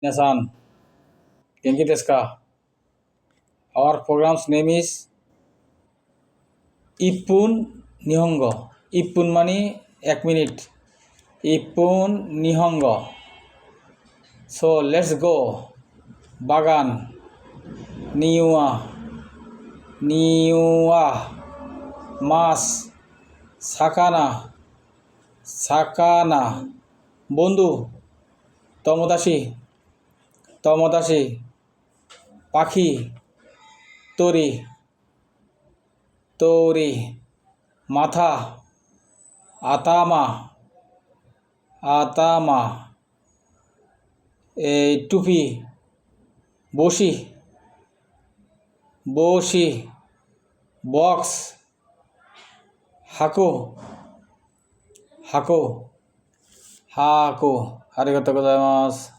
Nasan, Genki desu ka? Our program's name is Ippun Nihongo. Ippun মানে 1 minute. Ippun Nihongo. So let's go. Bagan. Niwa. Niwa. Mas. Sakana. Sakana. বন্ধু, তমদাসী, তমদাসী, পাখি, তরি, তরি, মাথা, আতামা, আতামা, এই টুপি, বসি, বসি, বক্স, হাকো, হাকো, হাকো. আরিগাতো গোজাইমাসু.